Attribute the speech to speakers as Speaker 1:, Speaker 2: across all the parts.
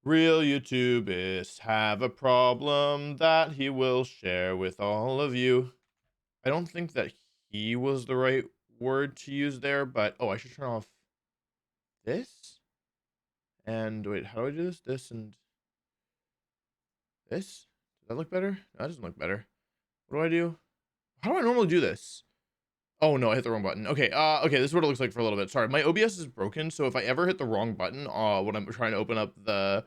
Speaker 1: Real YouTubists have a problem that he will share with all of you. I don't think that he was the right word to use there, but oh, I should turn off this. And wait, how do I do this? This and this? Does that look better? No, that doesn't look better. What do I do? How do I normally do this? Oh no, I hit the wrong button. Okay, okay, this is what it looks like for a little bit. Sorry, my OBS is broken, so if I ever hit the wrong button, when I'm trying to open up the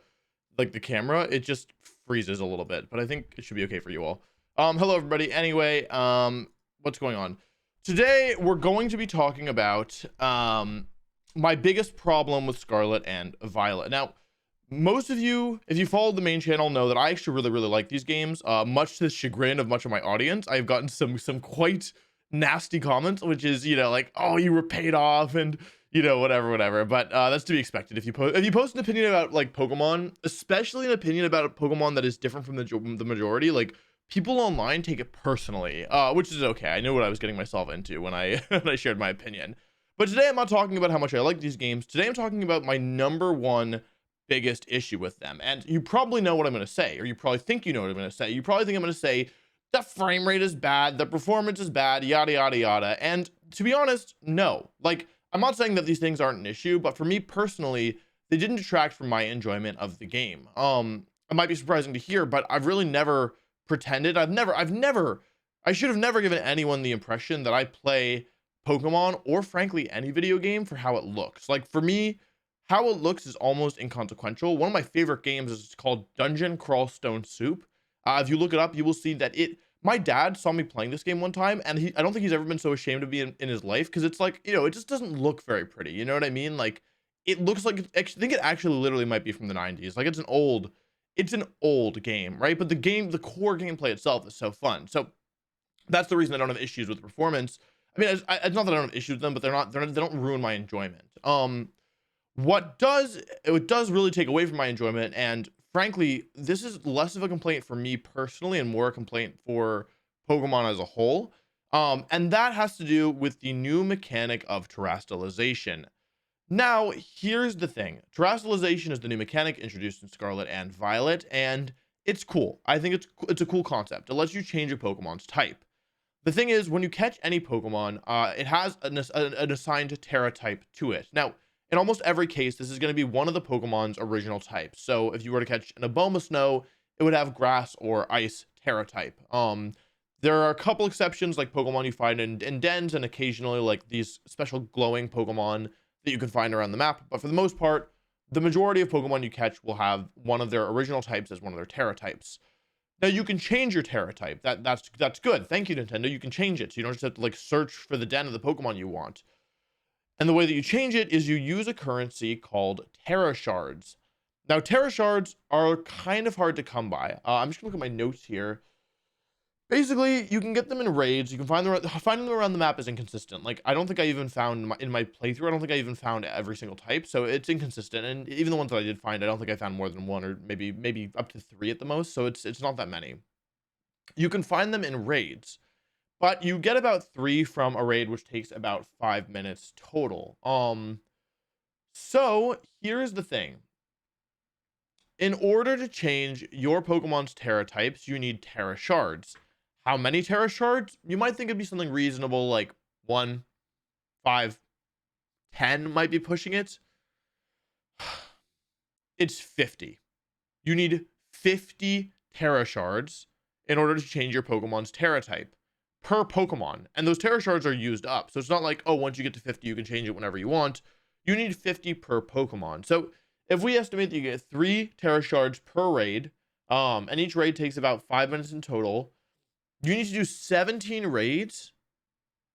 Speaker 1: camera, it just freezes a little bit, but I think it should be okay for you all. Hello everybody. Anyway, what's going on? Today we're going to be talking about my biggest problem with Scarlet and Violet. Now, most of you, if you followed the main channel, know that I actually really like these games. Much to the chagrin of much of my audience, I've gotten some quite nasty comments, which is, you know, like, oh, you were paid off and, you know, whatever, but that's to be expected. If you post an opinion about like Pokemon, especially an opinion about a Pokemon that is different from the majority, like, people online take it personally, which is okay. I knew what I was getting myself into when I when I shared my opinion. But today I'm not talking about how much I like these games. Today I'm talking about my number one biggest issue with them. And you probably know what I'm going to say, or you probably think you know what I'm going to say. You probably think I'm going to say the frame rate is bad, the performance is bad, yada yada yada. And to be honest, no. Like, I'm not saying that these things aren't an issue, but for me personally, they didn't detract from my enjoyment of the game. It might be surprising to hear, but I've really never pretended. I should have never given anyone the impression that I play Pokemon or frankly any video game for how it looks. Like, for me, how it looks is almost inconsequential. One of my favorite games is called Dungeon Crawl Stone Soup. If you look it up, you will see that my dad saw me playing this game one time, and I don't think he's ever been so ashamed to be in his life, because it's like, you know, it just doesn't look very pretty. You know what I mean? Like, it looks like, I think it actually literally might be from the 90s. Like, it's an old game, right? But the core gameplay itself is so fun. So that's the reason I don't have issues with the performance. I mean, it's not that I don't have issues with them, but they don't ruin my enjoyment. It does really take away from my enjoyment, and frankly, this is less of a complaint for me personally and more a complaint for Pokemon as a whole. And that has to do with the new mechanic of terastallization. Now, here's the thing. Terastallization is the new mechanic introduced in Scarlet and Violet, and it's cool. I think it's a cool concept. It lets you change a Pokemon's type. The thing is, when you catch any Pokemon, it has an assigned Terra type to it. Now, in almost every case, this is going to be one of the Pokemon's original types. So if you were to catch an Abomasnow, it would have Grass or Ice Terra type. There are a couple exceptions, like Pokemon you find in dens, and occasionally like these special glowing Pokemon that you can find around the map. But for the most part, the majority of Pokemon you catch will have one of their original types as one of their Terra types. Now, you can change your Terra type. That's good. Thank you, Nintendo. You can change it. So you don't just have to like search for the den of the Pokemon you want. And the way that you change it is you use a currency called Terra Shards. Now, Terra Shards are kind of hard to come by. I'm just gonna look at my notes here. Basically, you can get them in raids. You can finding them around the map is inconsistent. Like, I don't think I even found in my playthrough. I don't think I even found every single type, so it's inconsistent. And even the ones that I did find, I don't think I found more than one, or maybe up to 3 at the most. So it's not that many. You can find them in raids, but you get about 3 from a raid, which takes about 5 minutes total. So here's the thing. In order to change your Pokemon's Terra types, you need Terra Shards. How many Terra Shards? You might think it'd be something reasonable, like 1, 5, 10 might be pushing it. It's 50. You need 50 Terra Shards in order to change your Pokemon's Terra type per Pokemon. And those Terra Shards are used up. So it's not like, oh, once you get to 50, you can change it whenever you want. You need 50 per Pokemon. So if we estimate that you get 3 Terra Shards per raid, and each raid takes about 5 minutes in total, you need to do 17 raids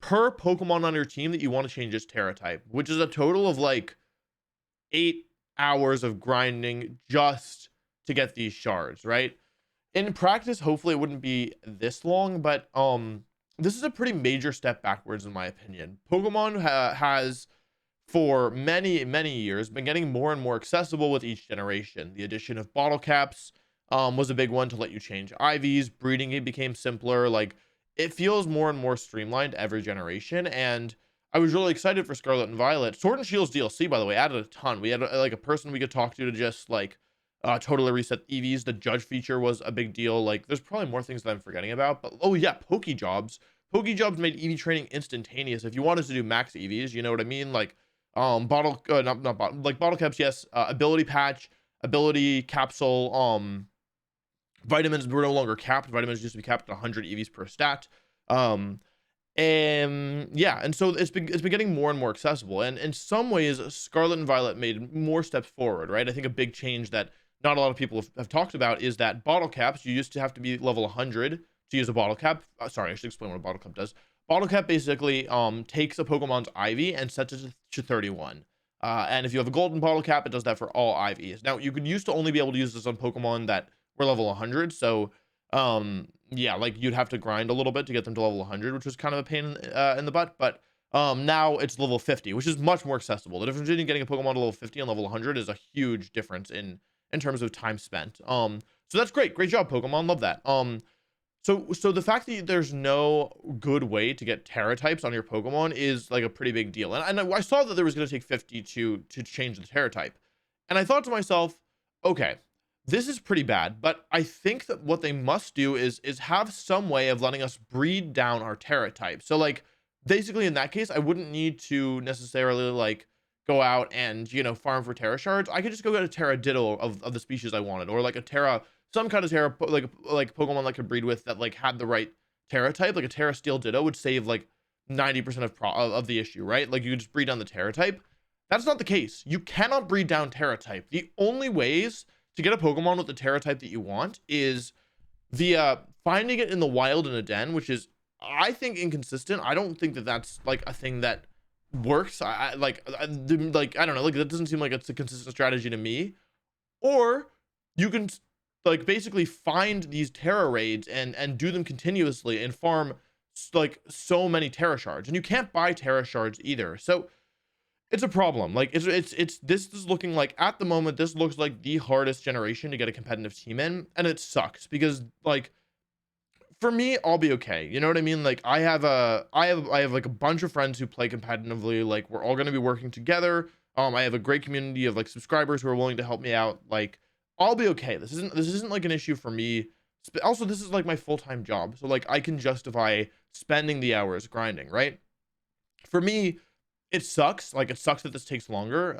Speaker 1: per Pokemon on your team that you want to change its Terra type, which is a total of like 8 hours of grinding just to get these shards, right? In practice, hopefully it wouldn't be this long, but this is a pretty major step backwards in my opinion. Pokemon has for many years been getting more and more accessible with each generation. The addition of bottle caps was a big one to let you change IVs. Breeding, it became simpler. Like, it feels more and more streamlined every generation, and I was really excited for Scarlet and Violet. Sword and Shield's DLC, by the way, added a ton. We had like a person we could talk to just like totally reset EVs. The judge feature was a big deal. Like, there's probably more things that I'm forgetting about. But oh yeah, Pokejobs. Pokejobs made EV training instantaneous. If you wanted to do max EVs, you know what I mean? Like bottle not bottle, like bottle caps, yes. Ability patch, ability capsule, vitamins were no longer capped. Vitamins used to be capped at 100 EVs per stat. And yeah, and so it's been getting more and more accessible. And in some ways, Scarlet and Violet made more steps forward, right? I think a big change that not a lot of people have talked about is that bottle caps, you used to have to be level 100 to use a bottle cap. Sorry, I should explain what a bottle cap does. Bottle cap basically takes a Pokemon's IV and sets it to 31. And if you have a golden bottle cap, it does that for all IVs. Now, you could used to only be able to use this on Pokemon that were level 100. So, yeah, like you'd have to grind a little bit to get them to level 100, which was kind of a pain in the butt. But now it's level 50, which is much more accessible. The difference between getting a Pokemon to level 50 and level 100 is a huge difference in terms of time spent. So that's great. Great job, Pokemon. Love that. So the fact that there's no good way to get Terra types on your Pokemon is like a pretty big deal. And I saw that there was going to take 50 to change the Terra type. And I thought to myself, okay, this is pretty bad, but I think that what they must do is have some way of letting us breed down our Terra type. So like basically in that case, I wouldn't need to necessarily like go out and, you know, farm for Terra shards. I could just go get a Terra Ditto of the species I wanted, or like a Terra, some kind of Terra, like Pokemon that could breed with that like had the right Terra type. Like a Terra Steel Ditto would save like 90% of the issue, right? Like you could just breed down the Terra type. That's not the case. You cannot breed down Terra type. The only ways to get a Pokemon with the Terra type that you want is via finding it in the wild in a den, which is, I think, inconsistent. I don't think that that's like a thing that works. Like I don't know, like that doesn't seem like it's a consistent strategy to me. Or you can like basically find these Terra raids and do them continuously and farm like so many Terra shards, and you can't buy Terra shards either. So it's a problem. Like this is looking like, at the moment, this looks like the hardest generation to get a competitive team in, and it sucks because like for me, I'll be okay. You know what I mean? Like I have like a bunch of friends who play competitively. Like we're all going to be working together. I have a great community of like subscribers who are willing to help me out. Like I'll be okay. This isn't like an issue for me. Also, this is like my full-time job. So like I can justify spending the hours grinding, right? For me, it sucks. Like it sucks that this takes longer.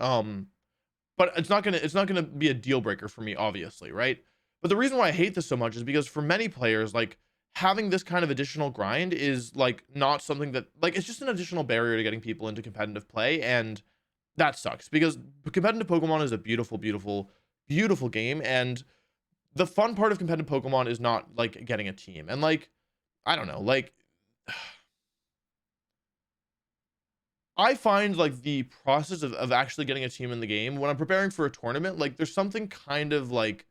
Speaker 1: But it's not gonna be a deal breaker for me, obviously, right? But the reason why I hate this so much is because for many players, like having this kind of additional grind is like not something that, like, it's just an additional barrier to getting people into competitive play, and that sucks because competitive Pokemon is a beautiful, beautiful, beautiful game, and the fun part of competitive Pokemon is not like getting a team. And like, I don't know, like I find like the process of actually getting a team in the game when I'm preparing for a tournament, like there's something kind of like,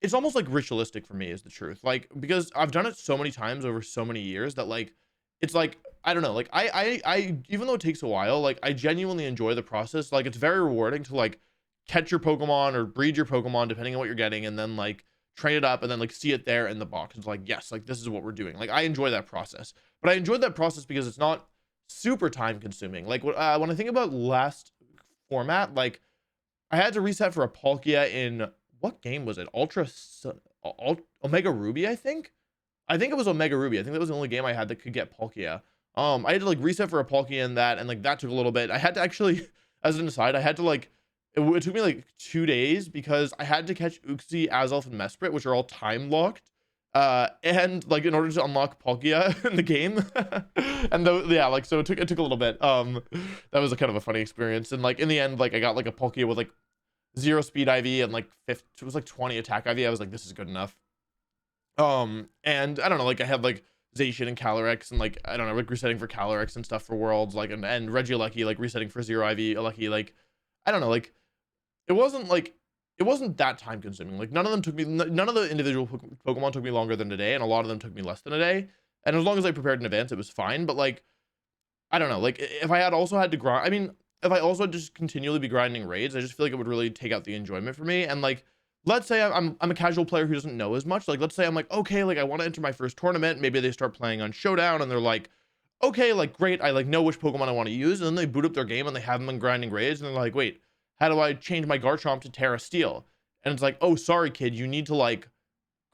Speaker 1: it's almost like ritualistic for me, is the truth. Like, because I've done it so many times over so many years that like, it's like, I don't know, like I even though it takes a while, like I genuinely enjoy the process. Like it's very rewarding to like catch your Pokemon or breed your Pokemon depending on what you're getting, and then like train it up and then like see it there in the box. It's like, yes, like this is what we're doing. Like I enjoy that process, but I enjoyed that process because it's not super time consuming. Like when I think about last format, like I had to reset for a Palkia in, what game was it? Omega Ruby, I think it was Omega Ruby. I think that was the only game I had that could get Palkia. I had to like reset for a Palkia in that, and like that took a little bit. I had to actually, as an aside, I had to like, it took me like 2 days because I had to catch Uxie, Azelf, and Mesprit, which are all time locked. And like in order to unlock Palkia in the game. And though, yeah, like so it took a little bit. That was a kind of a funny experience. And like in the end, like I got like a Palkia with like 0 speed IV and like it was like 20 attack IV. I was like, this is good enough. And I don't know, like I had like Zacian and Calyrex, and like I don't know, like resetting for Calyrex and stuff for Worlds, like and Regieleki like resetting for 0 IV Lucky. Like I don't know, like it wasn't that time consuming. Like none of the individual Pokemon took me longer than a day, and a lot of them took me less than a day. And as long as I prepared in advance, it was fine. But like, I don't know, like if I had also had to grind, I mean, if I also just continually be grinding raids, I just feel like it would really take out the enjoyment for me. And like, let's say I'm a casual player who doesn't know as much. Like, let's say I'm like, okay, like I want to enter my first tournament. Maybe they start playing on Showdown and they're like, okay, like great, I like know which Pokemon I want to use, and then they boot up their game and they haven't been grinding raids, and they're like, wait, how do I change my Garchomp to Terra Steel? And it's like, oh, sorry, kid, you need to like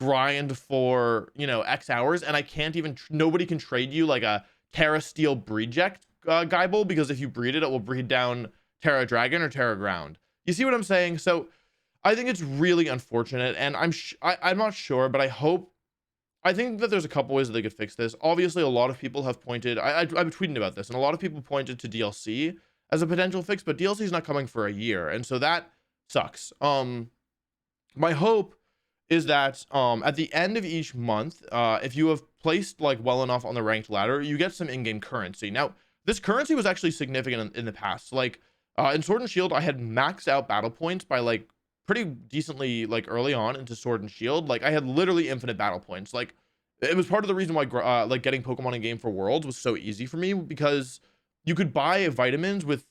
Speaker 1: grind for, you know, X hours, and I can't even nobody can trade you like a Terra Steel Breedject Guyball, because if you breed it, it will breed down Terra Dragon or Terra Ground. You see what I'm saying? So I think it's really unfortunate, and I'm not sure, but I think that there's a couple ways that they could fix this. Obviously, a lot of people have pointed. I've been tweeting about this, and a lot of people pointed to DLC as a potential fix, but DLC is not coming for a year, and so that sucks. My hope is that at the end of each month, if you have placed like well enough on the ranked ladder, you get some in-game currency. Now, this currency was actually significant in the past. Like in Sword and Shield, I had maxed out battle points by like pretty decently like early on into Sword and Shield. Like I had literally infinite battle points. Like it was part of the reason why like getting Pokemon in game for Worlds was so easy for me, because you could buy vitamins with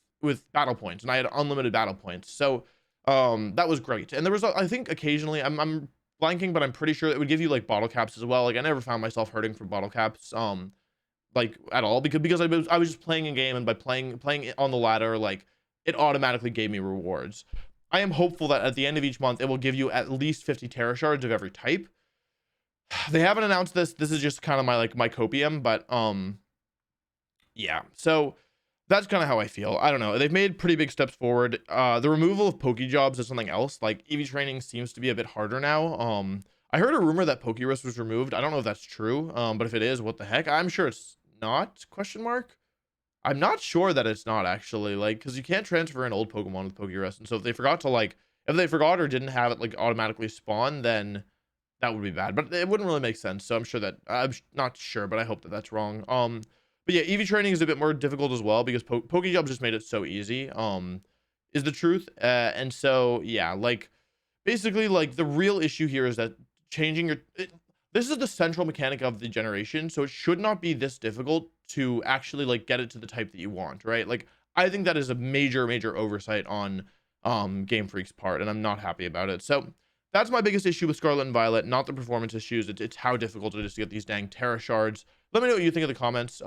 Speaker 1: battle points, and I had unlimited battle points. So that was great. And there was I think occasionally I'm blanking, but I'm pretty sure it would give you like bottle caps as well. Like I never found myself hurting for bottle caps like at all, because I was just playing a game, and by playing it on the ladder, like it automatically gave me rewards. I am hopeful that at the end of each month it will give you at least 50 Terra shards of every type. They haven't announced this. This is just kind of my copium, but yeah. So that's kind of how I feel. I don't know. They've made pretty big steps forward. The removal of Pokejobs is something else. Like EV training seems to be a bit harder now. I heard a rumor that Pokerisk was removed. I don't know if that's true. But if it is, what the heck? I'm sure it's not, question mark. I'm not sure that it's not actually, like, because you can't transfer an old Pokemon with Pokerisk. And so if they forgot to like, if they forgot or didn't have it like automatically spawn, then that would be bad. But it wouldn't really make sense. So I'm sure that, I'm not sure, but I hope that that's wrong. But yeah, EV training is a bit more difficult as well, because Pokejobs just made it so easy, is the truth. And so, yeah, like, basically, like, the real issue here is that changing this is the central mechanic of the generation, so it should not be this difficult to actually, like, get it to the type that you want, right? Like, I think that is a major, major oversight on Game Freak's part, and I'm not happy about it. So that's my biggest issue with Scarlet and Violet, not the performance issues. It's how difficult it is to get these dang Terra shards. Let me know what you think of the comments.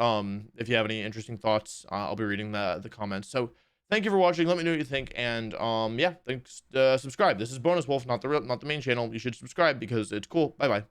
Speaker 1: If you have any interesting thoughts, I'll be reading the comments. So thank you for watching. Let me know what you think, and yeah, thanks. Subscribe. This is BonusWolfe, not the main channel. You should subscribe because it's cool. Bye bye.